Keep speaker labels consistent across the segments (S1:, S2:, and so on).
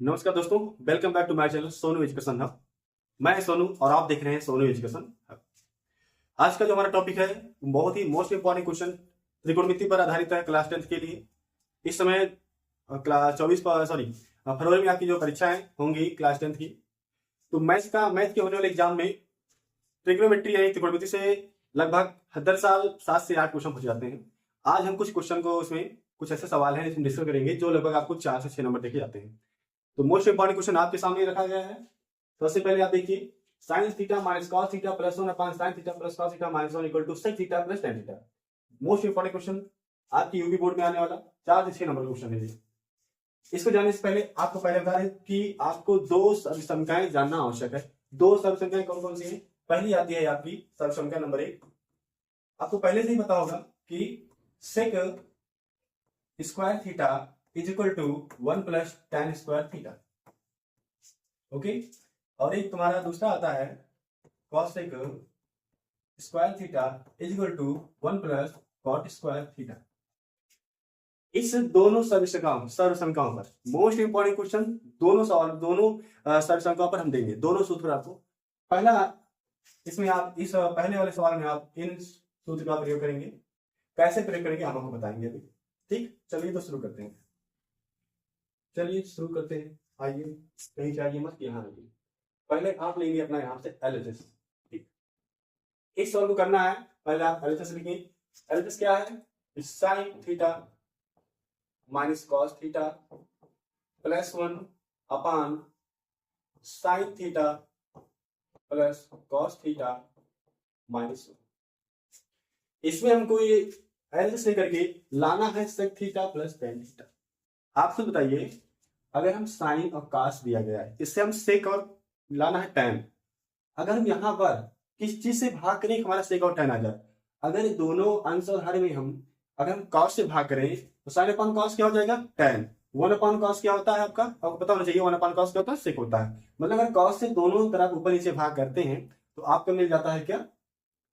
S1: नमस्कार दोस्तों, welcome back to my channel Sonu education hub. मैं सोनू और आप देख रहे हैं सोनू एजुकेशन हब। आज का जो हमारा टॉपिक है बहुत ही मोस्ट इंपॉर्टेंट क्वेश्चन त्रिकोणमिति पर आधारित है क्लास 10th के लिए। इस समय क्लास 24 फरवरी में आपकी जो परीक्षाएं होंगी क्लास 10th की, तो मैथ के होने वाले एग्जाम में ट्रिग्नोमेट्री यानी त्रिकोणमिति से लगभग हर साल 7 से 8 क्वेश्चन पूछे जाते हैं। आज हम कुछ क्वेश्चन को उसमें कुछ ऐसे सवाल हैं जिसमें डिस्कस करेंगे जो लगभग आपको 4 से 6 नंबर देखे जाते हैं। तो मोस्ट इंपॉर्टेंट क्वेश्चन आपके सामने रखा गया है। सबसे पहले आप देखिए, sine theta minus cos theta plus 1 upon sine theta plus cos theta minus 1 equal to sec theta plus tan theta. Most important question आपकी यूपी बोर्ड में आने वाला 4 से 6 नंबर क्वेश्चन है ये। इसको जानने से पहले आपको पहले बता दें कि आपको दो सर्वसंख्याएं जानना आवश्यक है। दो सर्वसंख्याएं कौन कौन सी हैं? पहली आती है आपकी सर्वसंख्या नंबर 1। आपको पहले से ही पता होगा कि sec square theta is equal to 1 plus tan square theta. Okay, और एक तुम्हारा दूसरा आता है cosec square theta is equal to 1 plus cot square theta. इस दोनों सर्वसंख्याओं पर मोस्ट इंपॉर्टेंट क्वेश्चन दोनों सर्वसंख्याओं पर हम देंगे, दोनों सूत्र आपको। पहला इसमें आप इस पहले वाले सवाल में आप इन सूत्र का प्रयोग करेंगे। कैसे प्रयोग करेंगे हम आपको बताएंगे अभी। ठीक, चलिए तो शुरू करते हैं। आइए, कहीं चाहिए मत, यहाँ आइए। पहले आप लेंगे अपना यहाँ से LHS। ठीक, इस सवाल को करना है। पहले आप LHS लिखिए। LHS क्या है? Sine theta minus cos theta plus 1 upon sine theta plus cos theta minus 1। इसमें हमको ये LHS लेकर के लाना है sec theta plus tan theta. आप खुद बताइए, अगर हम साइन और कॉस दिया गया है, इससे हम सेक और लाना है tan। अगर हम यहाँ पर किस चीज से भाग करें हमारा सेक और tan आ जाए, अगर दोनों अंश और हर में हम अगर हम cos से भाग करें तो साइन अपॉन कॉस क्या हो जाएगा? tan। 1 अपॉन कॉस क्या होता है आपका? आपको पता होना चाहिए 1 अपॉन कॉस क्या होता है? सेक होता है। मतलब अगर cos से दोनों तरफ ऊपर नीचे भाग करते हैं तो आपको मिल जाता है क्या?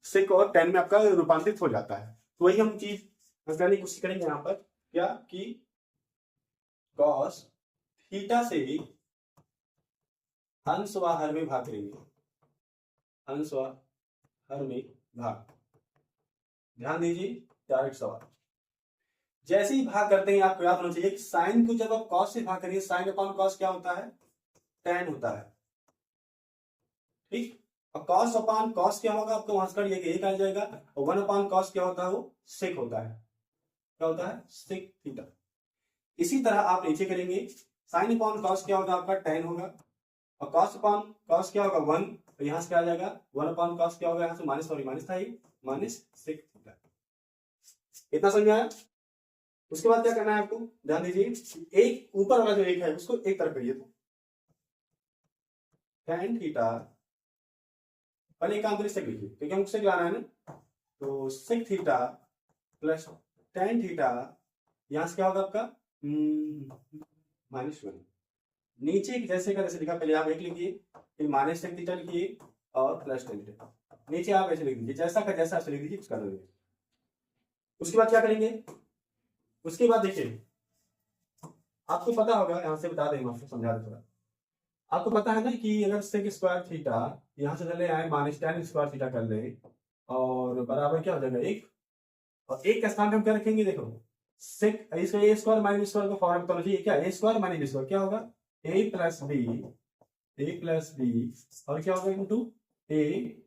S1: सेक और tan में आपका रूपांतरित हो जाता है। तो वही हम चीज करने की कोशिश करेंगे यहाँ पर, क्या कि cos थीटा से अंश व हर में भाग करेंगे। अंश व हर में भाग, ध्यान दीजिए, डायरेक्ट सवाल। जैसे ही भाग करते हैं आपको याद होना चाहिए कि साइन को जब आप कॉस से भाग करिए, साइन अपॉन कॉस क्या होता है? tan होता है। ठीक, और कॉस अपॉन कॉस क्या होगा? आपको वहां से करिए एक आ जाएगा, और 1 अपॉन कॉस क्या होता है? वो सेक होता है। क्या होता है? Sec theta. इसी तरह आप नीचे करेंगे, साइन अपॉन कॉस क्या होगा? आपका tan होगा, और कॉस अपॉन कॉस क्या होगा? 1, तो यहां से क्या आ जाएगा? 1 अपॉन कॉस क्या होगा? यहां से माइनस था ही, माइनस सेक थीटा। इतना समझ में आया? उसके बाद क्या करना है आपको, ध्यान दीजिए, एक ऊपर वाला जो एक है उसको एक तरफ करिए। तो tan थीटा, पहले एक काम करिए, सेक लिखिए क्योंकि हमको सेक लाना है ना। तो sec theta plus tan theta, यहां से क्या होगा आपका? -1। नीचे जैसे का जैसे लिखा, पहले आप एक लिखिए, फिर माइनस सेक थीटा लिखिए और प्लस tan थीटा। नीचे आप ऐसे लिख दीजिए, जैसा का जैसा ऐसे लिख दीजिए, उसका दीजिए। उसके बाद क्या करेंगे? उसके बाद देखिए, आपको पता होगा, यहां से बता दें, आपको समझा दें थोड़ा। आपको पता है ना कि अगर सेक स्क्वायर थीटा यहां से चले आए माइनस tan स्क्वायर थीटा कर ले, और बराबर क्या हो जाएगा? 1। और 1 का स्थान पे हम क्या रखेंगे? देखो, सेक इसका ए स्क्वायर माइनस स्क्वायर को फॉर्म करना चाहिए। क्या? ए स्क्वायर माइनस स्क्वायर क्या होगा? ए प्लस बी और क्या होगा? इंटू ए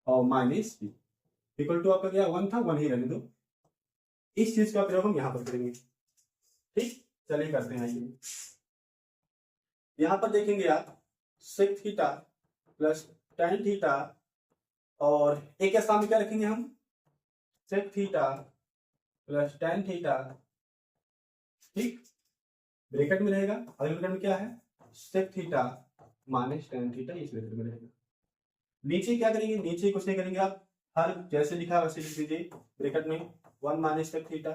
S1: और माइनस बी इक्वल टू आपका क्या 1 था, 1 ही रहने दो। इस चीज का प्रयोग हम यहां पर करेंगे। ठीक, चलिए करते हैं। आइए, यहां पर देखेंगे आप, sec theta plus tan theta, और एक के सामने क्या रखेंगे हम? Sec theta plus tan theta. ठीक, ब्रैकेट में रहेगा, अगले ब्रैकेट में क्या है? Sec theta minus tan theta, इस ब्रैकेट में रहेगा। नीचे क्या करेंगे? नीचे कुछ नहीं करेंगे आप, हर जैसे लिखा वैसे लिख दीजिए ब्रैकेट में 1 माइनस सेक थीटा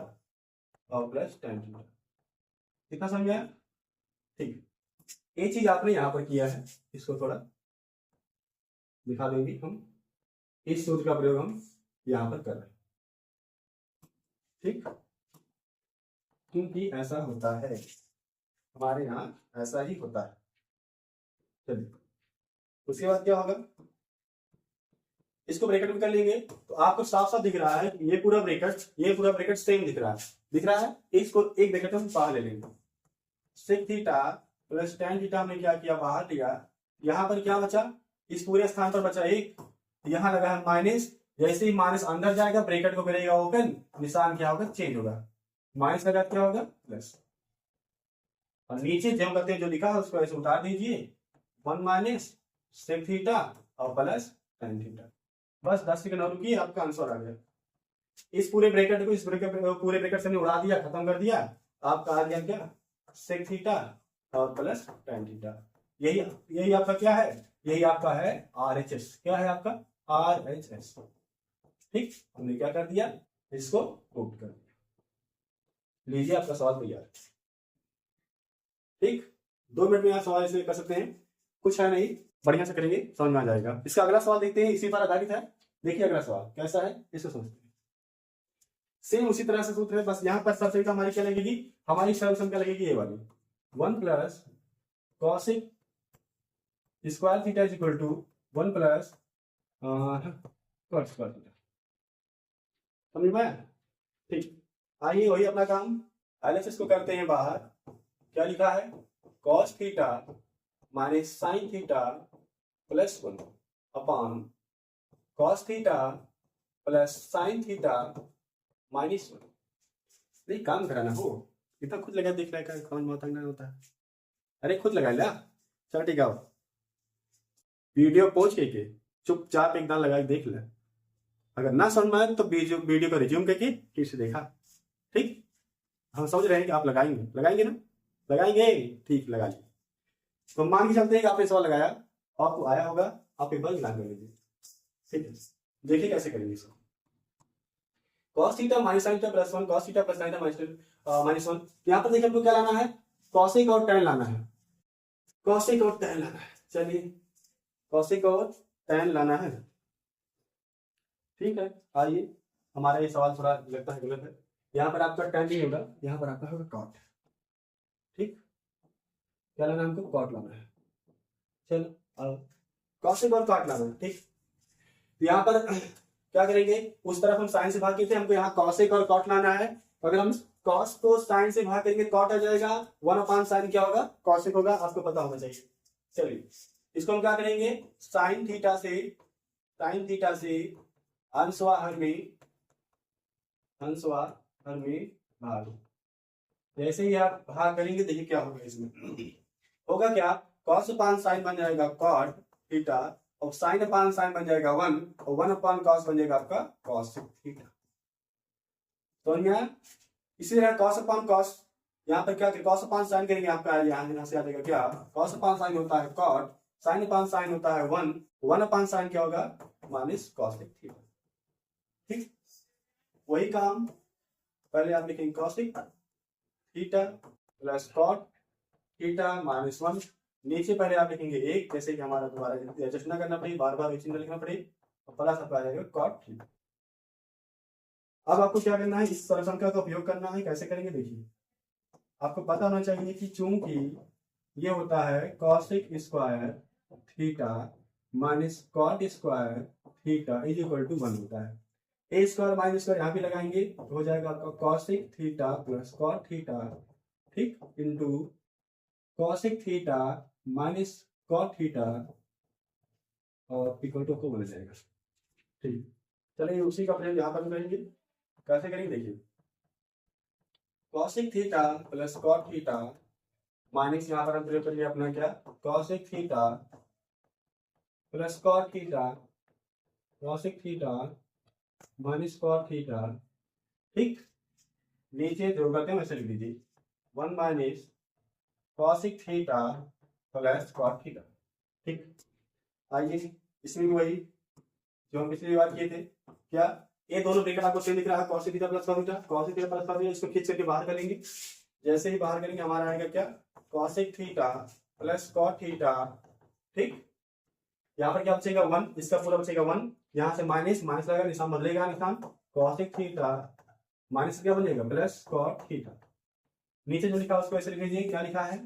S1: और प्लस tan थीटा। कितना समझ आया? ठीक, ये चीज आपने यहां पर किया है, इसको थोड़ा दिखा देंगे हम। इस सूत्र का प्रयोग हम यहां पर कर रहे हैं। ठीक, क्योंकि ऐसा होता है। हमारे यहाँ ऐसा ही होता है। चलिए उसके बाद क्या होगा, इसको ब्रैकेट में कर लेंगे तो आपको साफ साफ दिख रहा है कि ये पूरा ब्रैकेट सेम दिख रहा है। इसको एक ब्रैकेट में बाहर ले लेंगे, sec theta plus tan theta हमने क्या किया, बाहर लिया। यहाँ पर क्या बचा, इस पूरे स्थान पर बचा एक, यहाँ लगा है माइनस। जैसे ही माइनस अंदर जाएगा ब्रैकेट को करेगा ओपन, निशान क्या होगा, चेंज होगा, माइनस लगा क्या होगा, प्लस। और नीचे जो करते हैं जो लिखा है उसको ऐसे उतार दीजिए, 1 माइनस सेक थीटा और प्लस tan थीटा। बस 10 सेकंड और रुकिए, आपका आंसर आ गया। इस पूरे ब्रैकेट को पूरे ब्रैकेट से हमने उड़ा दिया, खत्म कर दिया। आपका आ गया क्या, सेक थीटा और प्लस tan थीटा। यही आपका क्या है, यही आपका है RHS। क्या है आपका RHS। ठीक, हमने क्या कर दिया, इसको प्रूव कर दिया। लीजिए आपका सवाल तैयार। ठीक, 2 मिनट में आप सवाल ऐसे कर सकते हैं, कुछ है नहीं, बढ़िया से करेंगे समझ में आ जाएगा। इसका अगला सवाल देखते हैं, इसी पर आधारित है। देखिए अगला सवाल कैसा है, इसको समझते हैं। सेम उसी तरह से सूत्र है, बस यहाँ पर सबसे हमारी क्या लगेगी, हमारी सॉल्यूशन क्या लगेगी, ये वाली 1 plus cosec square theta is equal to 1 plus cot square theta. समझ में? ठीक, आइए वही अपना काम LHS को करते हैं बाहर। क्या लिखा है, cos theta minus sign theta plus 1 upon cos theta plus sign theta minus 1। नहीं काम कराना हो, इतना खुद लगा देख रहा है, कौन बहुत होता है। अरे खुद लगा लिया, चल ठीक है, वीडियो पहुंच के चुपचाप एक दान लगा के देख ले। अगर ना समझ में आए तो वीडियो को रिज्यूम करके फिर से देखा। ठीक, हम समझ रहे हैं कि आप लगाएंगे ना, लगाएंगे। ठीक, लगा लिया। तो मान के चलते हैं कि आपने सवाल लगाया, आपको आया होगा, आप एक बार मिला कर लीजिए। ठीक है, देखिए कैसे करेंगे इसको। cos theta minus sign theta plus 1 cos theta plus sign theta minus 1। यहाँ पर देखिए हमको क्या लाना है, कॉसिक और tan लाना है, कॉसिक और tan लाना है। चलिए कॉसिक और tan लाना है। ठीक है, आइए हमारा ये सवाल थोड़ा लगता है गलत है। यहाँ पर आपका tan नहीं होगा, यहाँ पर आपका होगा cot। ठीक, क्या लाना है हमको, cot लाना है। चलो कॉसिक और cot लाना है। ठीक, यहाँ पर क्या करेंगे, उस तरफ हम साइन से भाग किए थे, हमको यहाँ कॉसिक और cot लाना है। अगर हम कॉस को साइन से भाग करेंगे cot आ जाएगा, 1 अपॉन साइन क्या होगा, कॉसिक होगा, आपको पता होना चाहिए। चलिए इसको हम क्या करेंगे, साइन थीटा से अंशवाहर में भाग। जैसे ही आप भाग करेंगे देखिए क्या होगा, इसमें होगा क्या, कॉस अपॉन साइन बन जाएगा cot थीटा और साइन अपॉन साइन बन जाएगा 1 और 1 अपॉन कॉस बन जाएगा आपका कॉस थीटा। तो यहाँ इसी तरह कॉस अपॉन कॉस, यहाँ पर क्या कॉस अपॉन साइन करेंगे, आपका यहाँ से आ जाएगा क्या, कॉस अपॉन साइन होता है cot, साइन अपॉन साइन होता है 1 अपॉन साइन क्या होगा, माइनस कॉस थीटा। ठीक, वही काम पहले आप लिखेंगे cosec theta plus cot theta minus 1, नीचे पहले आप लिखेंगे 1, जैसे कि हमारा दोबारा एडजस्ट ना करना पड़े, बार बार चिन्ह लिखना पड़े, और प्लस आपका आ जाएगा कॉट थीटा। अब आपको क्या करना है, इस सरल संख्या का उपयोग करना है। कैसे करेंगे देखिए, आपको पता होना चाहिए कि चूंकि ये होता है cosec square theta minus cot square theta is equal to 1 होता है। ए स्क्वायर माइनस स्क्वायर यहाँ भी लगाएंगे तो हो जाएगा आपका cosec theta plus cot theta, ठीक, into cosec theta minus cot theta और इक्वल टू को बन जाएगा। ठीक, चलिए उसी का प्रयोग यहाँ पर करेंगे। कैसे करेंगे देखिए, cosec theta plus cot theta minus यहाँ पर हम प्रयोग करेंगे अपना क्या, cosec theta plus cot theta, cosec theta minus cot theta. ठीक, नीचे जो करते हैं वैसे लिख दीजिए 1 minus cosec theta plus cot theta. ठीक, आइए इसमें भी वही जो हम पिछली बार किए थे, क्या ये दोनों ब्रैकेट आपको सेम दिख रहा है, cosec theta plus cot theta, cosec theta plus cot theta, इसको खींच करके बाहर करेंगे। जैसे ही बाहर करेंगे हमारा आएगा क्या, cosec theta plus cot theta. ठीक, यहाँ पर क्या बचेगा 1, इसका पूरा बचेगा 1, यहाँ से माइनस लगा, निशान बदलेगा, निशान कॉसिक थीटा माइनस क्या बन जाएगा प्लस कॉट थीटा। नीचे जो लिखा है उसको ऐसे लिख लीजिए, क्या लिखा है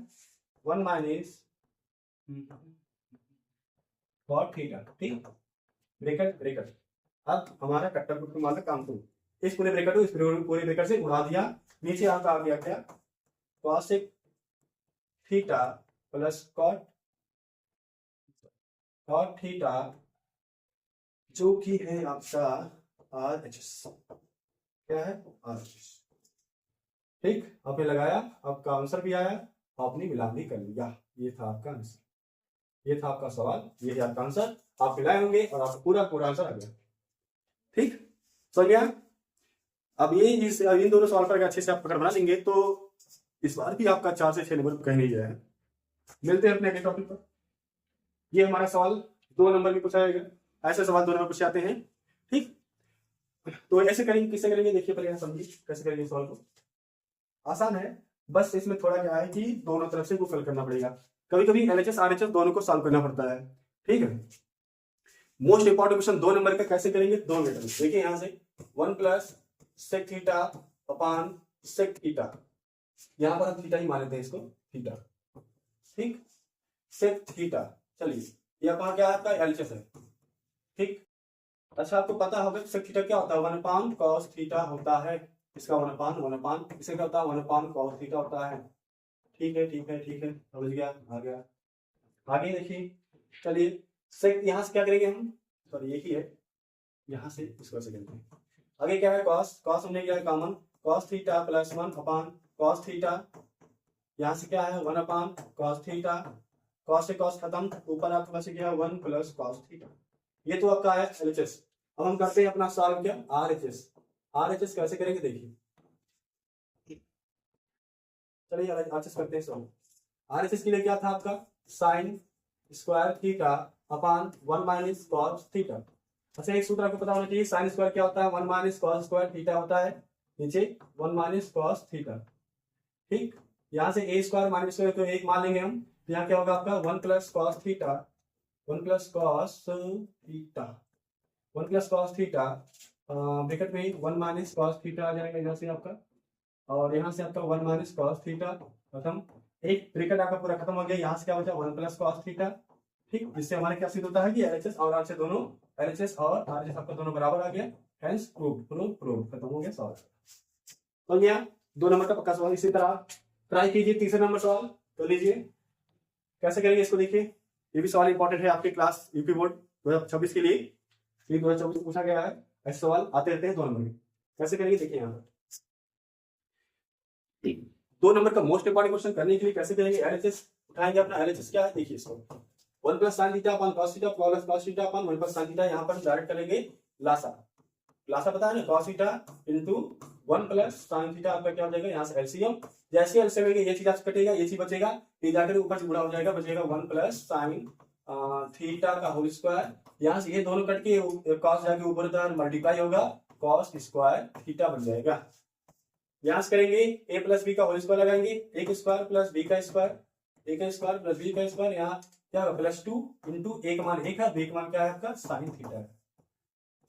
S1: 1 माइनस कॉट थीटा, ठीक, ब्रैकेट ब्रैकेट। अब हमारा कट्टर को माना काम करो, इस पूरे ब्रैकेट को इस पूरे ब्रैकेट से उड़ा दिया, नीचे आपका आ गया क्या cosec theta plus cot theta जो कि है आपका आर एच एस, क्या है आर एच एस, ठीक। आपने लगाया, आपका आंसर भी आया, आपने मिलान भी कर लिया, ये था आपका आंसर, ये था आपका सवाल, ये है आपका आंसर, आप मिलाए होंगे और आपको पूरा पूरा आंसर आ गया, ठीक। समझ गया। अब ये इन दोनों सवाल पर अच्छे से आप पकड़ बना लेंगे तो इस बार भी आपका 4 से 6 नंबर कहीं नहीं जाएगा। मिलते हैं अपने अगले टॉपिक पर। ये हमारा सवाल 2 नंबर में पूछा जाएगा, ऐसे सवाल 2 नंबर पूछे जाते हैं, ठीक। तो ऐसे करेंगे, किससे करेंगे, देखिए पहले यहाँ समझिए कैसे करेंगे सवाल को। आसान है, बस इसमें थोड़ा क्या है कि दोनों तरफ से को फिल करना पड़ेगा, कभी कभी एलएचएस आरएचएस दोनों को सॉल्व करना पड़ता है, ठीक है। मोस्ट इंपॉर्टेंट क्वेश्चन 2 नंबर का कैसे करेंगे, 2 मिनट में देखिए। यहाँ से 1 plus sec theta upon sec theta, यहाँ पर हम थीटा ही मान लेते हैं इसको, थीटा, ठीक, सेक थीटा। चलिए ये अपना क्या आपका एलएचएस है, ठीक। अच्छा आपको पता होगा सेक थीटा क्या होता है, 1 अपान कॉस थीटा होता है, इसका 1 अपान इसे क्या होता है 1 अपान कॉस थीटा होता है, ठीक है ठीक है ठीक है, समझ गया, आ गया। आगे देखिए, चलिए सेक यहाँ से क्या करेंगे हम, सॉरी एक ही है, यहाँ से इसको ऐसे करेंगे। आगे क्या है कॉस, कॉस हमने क्या है कॉमन, कॉस थीटा प्लस 1 अपान कॉस थीटा, यहाँ से क्या है 1 अपान कॉस थीटा, कॉस से कॉस खत्म, ऊपर आपके पास क्या है 1 प्लस कॉस थीटा। ये तो आपका है एलएचएस। अब हम करते हैं अपना सॉल्व क्या आरएचएस। आरएचएस कैसे करेंगे देखिए, चलिए आरएचएस करते हैं सॉल्व। आरएचएस के लिए क्या था आपका sine square theta upon 1 minus cos theta. अच्छा एक सूत्र आपको पता होना चाहिए, साइन स्क्वायर क्या होता है 1 माइनस कॉस स्क्वायर थीटा होता है, नीचे 1 माइनस कॉस थीटा, ठीक। यहाँ से ए स्क्वायर माइनस स्क्वायर तो 1 मान लेंगे हम, तो यहाँ क्या होगा आपका 1 plus cos theta, 1 plus cos theta, 1 plus cos theta, bracket में 1 माइनस कॉस थीटा आ जाएगा यहाँ से आपका, और यहाँ से आपका 1 माइनस कॉस थीटा खत्म, एक ब्रैकेट आपका पूरा खत्म हो गया, यहाँ से क्या बचा 1 प्लस कॉस थीटा, ठीक। जिससे हमारे क्या सिद्ध होता है कि एलएचएस और आरएचएस दोनों, एलएचएस और आरएचएस आपका दोनों बराबर आ गया, हेंस प्रूव खत्म हो गया सवाल। तो गया 2 नंबर का पक्का सवाल। इसी तरह ट्राई कीजिए तीसरे नंबर सवाल, तो लीजिए कैसे करेंगे इसको, देखिए ये भी सवाल इंपॉर्टेंट है आपके क्लास यूपी बोर्ड 2026 के लिए, 2024 पूछा गया है, ऐसे सवाल आते रहते हैं 2 नंबर में। कैसे करेंगे देखिए, यहाँ 2 नंबर का मोस्ट इंपॉर्टेंट क्वेश्चन करने के लिए कैसे करेंगे, एलएचएस उठाएंगे अपना, एलएचएस क्या है देखिए इसको, 1 plus sine theta upon cos theta plus cos theta upon 1 plus sine theta, यहाँ पर डायरेक्ट करेंगे लासा, लासा पता है ना, cos theta into 1 plus sine theta, आपका क्या हो जाएगा यहाँ से एलसीएम, जैसे एलसीएम ये चीज आपसे कटेगा, ये चीज बचेगा, ये जाकर ऊपर से गुणा हो जाएगा, बचेगा 1 प्लस साइन थीटा का होल स्क्वायर, यहाँ से ये दोनों कट के कॉस जाके ऊपर मल्टीप्लाई होगा, कॉस स्क्वायर थीटा बन जाएगा। यहाँ से करेंगे a प्लस बी का होल स्क्वायर लगाएंगे, ए का स्क्वायर प्लस बी का स्क्वायर, ए का स्क्वायर प्लस बी का स्क्वायर, यहाँ क्या होगा प्लस 2 इंटू एक मान 1 है, एक मान क्या है आपका साइन थीटा है,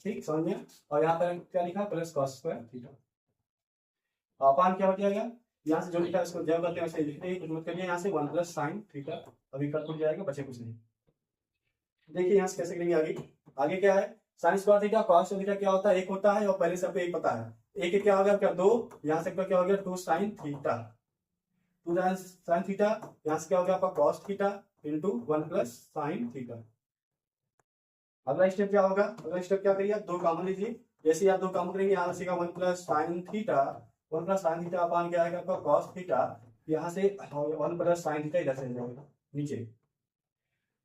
S1: ठीक समझ में। और यहाँ पर क्या लिखा प्लस कॉस स्क्वायर थीटा, अपान क्या हो जाएगा, यहाँ से जो लिखा है उसको जब करते हैं वैसे लिखते हैं, कुछ मत करिए, यहाँ से 1 प्लस साइन थीटा, अभी कट टूट जाएगा, बचे कुछ नहीं। देखिए यहाँ से कैसे करेंगे आगे, आगे क्या है sine square theta cos theta क्या होता है 1 होता है, और पहले से आपको 1 पता है, एक क्या हो गया क्या 2, यहाँ से क्या हो गया 2 साइन थीटा, 2 साइन थीटा, यहाँ से क्या हो गया आपका cos theta into 1 plus sine theta. अगला स्टेप क्या होगा, अगला स्टेप क्या करिए आप 2 कॉमन लीजिए, जैसे ही आप 2 कॉमन करेंगे यहाँ से 1 plus sine theta, 1 plus sine theta upon क्या आएगा आपका कॉस थीटा, यहाँ से 1 प्लस साइन थीटा इधर से जाएगा नीचे,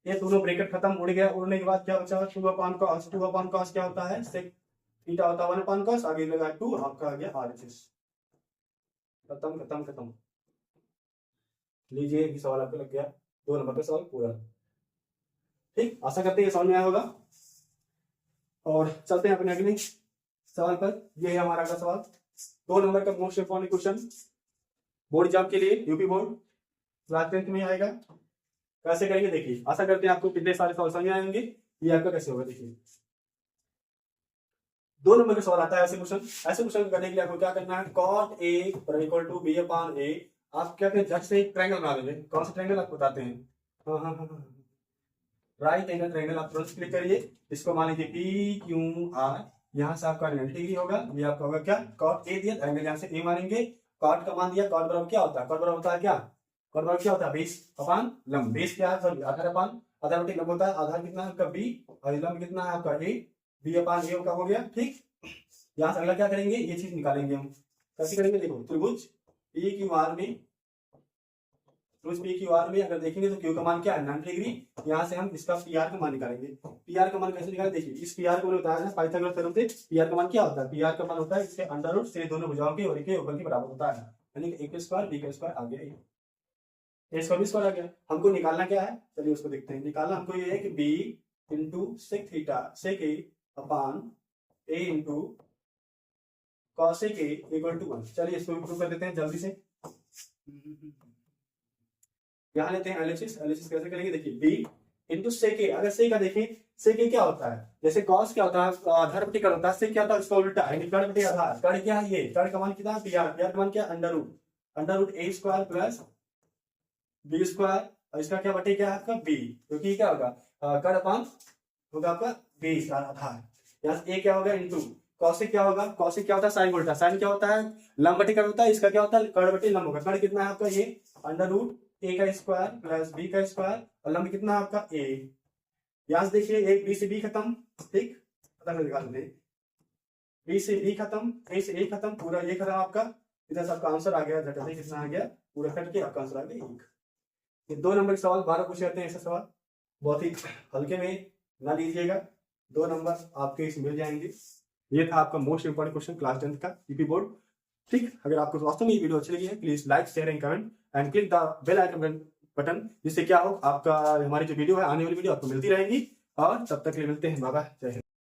S1: ये दोनों ब्रैकेट खत्म, उड़ गया, उड़ने के बाद क्या बचा 2 अपान कॉस, 2 अपान कॉस क्या होता है सेक थीटा होता है 1 अपान कॉस, आगे लगा 2, आपका आ गया आरएचएस, खत्म खत्म खत्म। लीजिए सवाल आपको लग गया, 2 नंबर का सवाल पूरा, ठीक। आशा करते हैं ये समझ में आया होगा, और चलते हैं अपने अगले सवाल पर। ये है हमारा अगला सवाल, 2 नंबर का most important question board exam के लिए, यूपी बोर्ड क्लास 10th में आएगा। कैसे करेंगे देखिए, आशा करते हैं आपको कितने सारे सवाल समझ आएंगे, ये आपका कैसे होगा देखिए। 2 नंबर का सवाल आता है ऐसे क्वेश्चन, ऐसे क्वेश्चन करने के लिए आपको क्या करना है, cot a equal to b upon a आप क्या करें, जस्ट से एक ट्रायंगल बना देंगे। कौन सा ट्रायंगल आपको बताते हैं? हाँ हाँ हाँ हाँ, राइट एंगल ट्रायंगल। आप तुरंत क्लिक करिए, इसको मान लीजिए पी क्यू आर, यहाँ से आपका 90 डिग्री होगा, ये आपका होगा क्या, कॉट ए दिया, एंगल यहाँ से ए मानेंगे। कॉट का मान दिया, कॉट बराबर क्या होता है, कॉट बराबर होता है क्या, कॉट बराबर क्या होता है, बेस अपान लंब। बेस क्या है, सॉरी आधार अपान आधार बटे लंब होता है। आधार कितना है आपका बी, और लंब कितना है आपका ए, बी अपान ए का हो गया। ठीक, यहाँ से अगला क्या करेंगे, ये चीज निकालेंगे हम। कैसे करेंगे, देखो त्रिभुज पी क्यू आर में, पी क्यू आर में अगर देखेंगे तो क्यू का मान क्या है, 90 डिग्री। यहाँ से हम इसका पी आर का मान निकालेंगे। पी आर का मान कैसे निकालें, देखिए इस पी आर को मैंने बताया ना पाइथागोरस थ्योरम से। पी आर का मान क्या होता है, पी आर का मान होता है इसके अंडर रूट से दोनों भुजाओं के और के योगफल के बराबर होता है, यानी कि ए का स्क्वायर बी का स्क्वायर आ गया, ए स्क्वायर बी स्क्वायर आ गया। हमको निकालना क्या है, चलिए उसको देखते हैं। निकालना हमको ये है कि B into sec theta sec A upon A into cosec A equal to 1। चलिए इसको प्रूव कर देते हैं जल्दी से। यहाँ लेते हैं एलिसिस। एलिसिस कैसे करेंगे, देखिए बी इंटू सेक ए। अगर सेक का देखें, सेक ए क्या होता है, जैसे कॉस क्या होता है, आधार बटे कर्ण होता है, सेक क्या होता है इसका उल्टा है, कर्ण बटे आधार। कर्ण क्या है, ये कर्ण का मान कितना है, पी आर। पी आर का मान क्या, अंडर रूट ए स्क्वायर प्लस बी स्क्वायर, और इसका क्या बटे क्या है आपका बी, क्योंकि क्या होगा कर्ण अपान होगा आपका बी आधार। यहाँ से ए क्या होगा इंटू कौशिक क्या होगा, कौशिक क्या होता है साइन उल्टा, साइन क्या होता है लंब बटे कर्ण होता है, इसका क्या होता है कर्ण बटे लंब होगा। कर्ण कितना है आपका ये अंडर रूट ए का स्क्वायर प्लस बी का स्क्वायर, और लंब कितना है आपका ए। यहाँ से देखिए एक बी से बी खत्म, ठीक पता कर निकाल दें, बी से बी खत्म, ए से ए खत्म, पूरा ये खत्म आपका। इधर से आपका आंसर आ गया, झटक कितना आ गया, पूरा कट के आपका आंसर आ गया 1। ये 2 नंबर के सवाल 12 पूछे जाते हैं, ऐसे सवाल बहुत ही हल्के में ना लीजिएगा, 2 नंबर आपके इसमें मिल जाएंगे। ये था आपका मोस्ट इंपोर्टेंट क्वेश्चन क्लास 10 का यूपी बोर्ड। ठीक, अगर आपको वास्तव में ये वीडियो अच्छी लगी है, please like share and comment and click the bell icon button, जिससे क्या हो आपका हमारी जो वीडियो है आने वाली वीडियो आपको मिलती रहेंगी। और तब तक के लिए मिलते हैं, बाय बाय, जय हिंद।